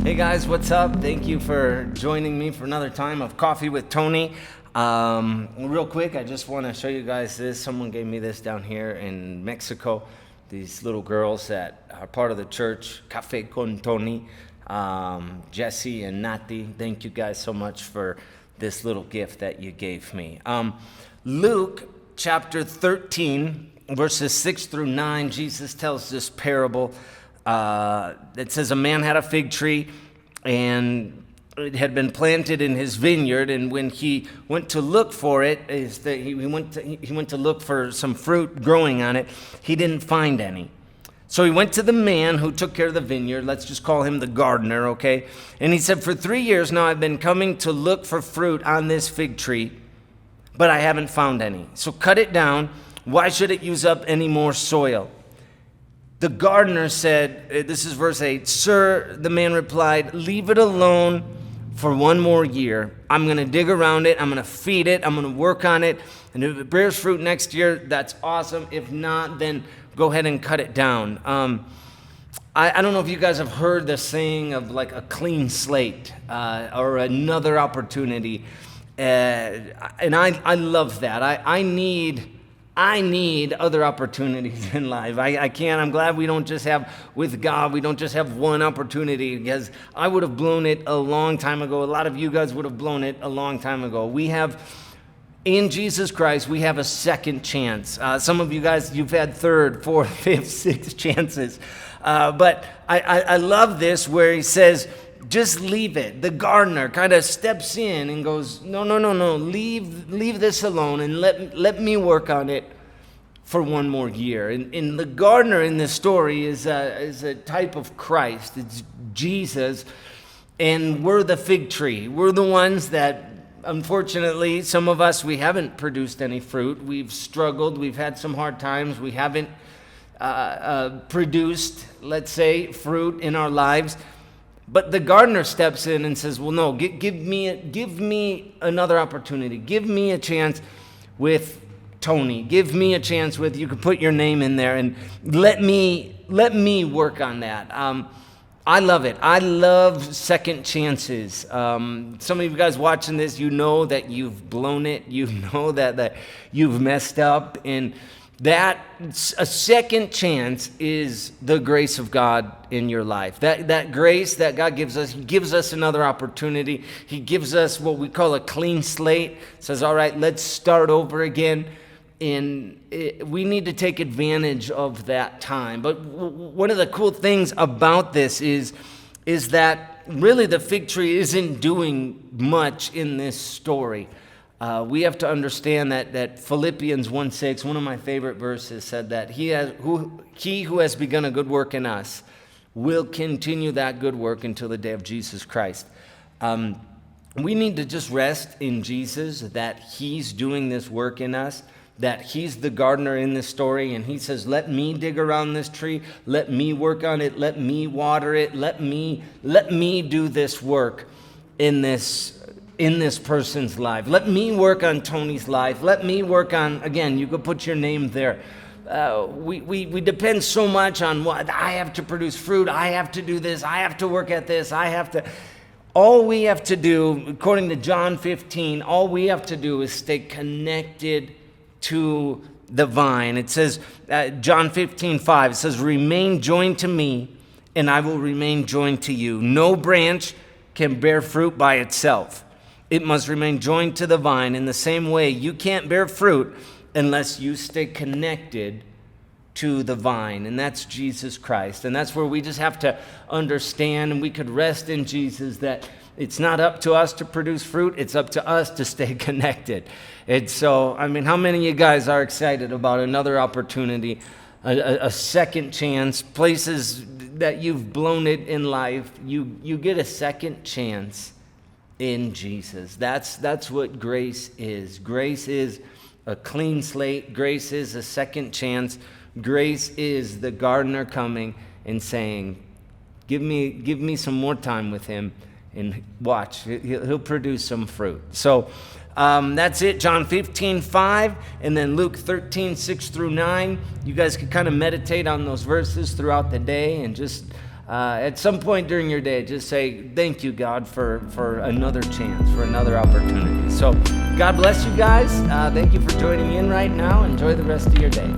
Hey guys, what's up? Thank you for joining me for another time of Coffee with Tony. Real quick, I just want to show you guys this. Someone gave me this down here in Mexico. These little girls that are part of the church, Café con Tony, Jesse and Nati. Thank you guys so much for this little gift that you gave me. Luke chapter 13, verses 6 through 9, Jesus tells this parable. It says a man had a fig tree, and it had been planted in his vineyard. And when he went to look for it, he went to look for some fruit growing on it. He didn't find any. So he went to the man who took care of the vineyard. Let's just call him the gardener, okay? And he said, "For 3 years now, I've been coming to look for fruit on this fig tree, but I haven't found any. So cut it down. Why should it use up any more soil?" The gardener said, this is verse 8, "Sir," the man replied, "leave it alone for 1 more year. I'm going to dig around it. I'm going to feed it. I'm going to work on it. And if it bears fruit next year, that's awesome. If not, then go ahead and cut it down." I don't know if you guys have heard the saying of like a clean slate or another opportunity. And I love that. I need other opportunities in life. I'm glad we don't just have, with God, we don't just have one opportunity, because I would have blown it a long time ago. A lot of you guys would have blown it a long time ago. We have, in Jesus Christ, we have a second chance. Some of you guys, you've had third, fourth, fifth, sixth chances. But I love this where he says, just leave it. The gardener kind of steps in and goes, no, leave this alone and let me work on it for 1 more year. And the gardener in this story is a type of Christ. It's Jesus, and we're the fig tree. We're the ones that, unfortunately, some of us, we haven't produced any fruit. We've struggled. We've had some hard times. We haven't produced, let's say, fruit in our lives. But the gardener steps in and says, well, no, give me another opportunity. Give me a chance with Tony. Give me a chance with, you can put your name in there, and let me work on that. I love it. I love second chances. Some of you guys watching this, you know that you've blown it. You know that you've messed up, and that a second chance is the grace of God in your life. That grace that God gives us, He gives us another opportunity. He gives us what we call a clean slate. Says, all right, let's start over again. And we need to take advantage of that time. But one of the cool things about this is that really the fig tree isn't doing much in this story. We have to understand that Philippians 1:6, one of my favorite verses, said that he who has begun a good work in us will continue that good work until the day of Jesus Christ. We need to just rest in Jesus, that He's doing this work in us, that He's the gardener in this story, and He says, let me dig around this tree, let me work on it, let me water it, let me do this work in this person's life. Let me work on Tony's life. Let me work on, again, you could put your name there. We depend so much on what I have to produce fruit. I have to do this. I have to work at this. All we have to do, according to John 15, all we have to do is stay connected to the vine. It says, John 15:5, it says, "Remain joined to me, and I will remain joined to you. No branch can bear fruit by itself. It must remain joined to the vine. In the same way, you can't bear fruit unless you stay connected to the vine." And that's Jesus Christ. And that's where we just have to understand, and we could rest in Jesus, that it's not up to us to produce fruit. It's up to us to stay connected. And so, how many of you guys are excited about another opportunity, a second chance, places that you've blown it in life? You get a second chance in Jesus. That's what grace is. Grace is a clean slate. Grace is a second chance. Grace is the gardener coming and saying, give me some more time with Him, and watch, He'll produce some fruit. So that's it. John 15:5, and then Luke 13:6 through 9. You guys can kind of meditate on those verses throughout the day and just at some point during your day, just say, thank you, God, for another chance, for another opportunity. So God bless you guys. Thank you for joining in right now. Enjoy the rest of your day.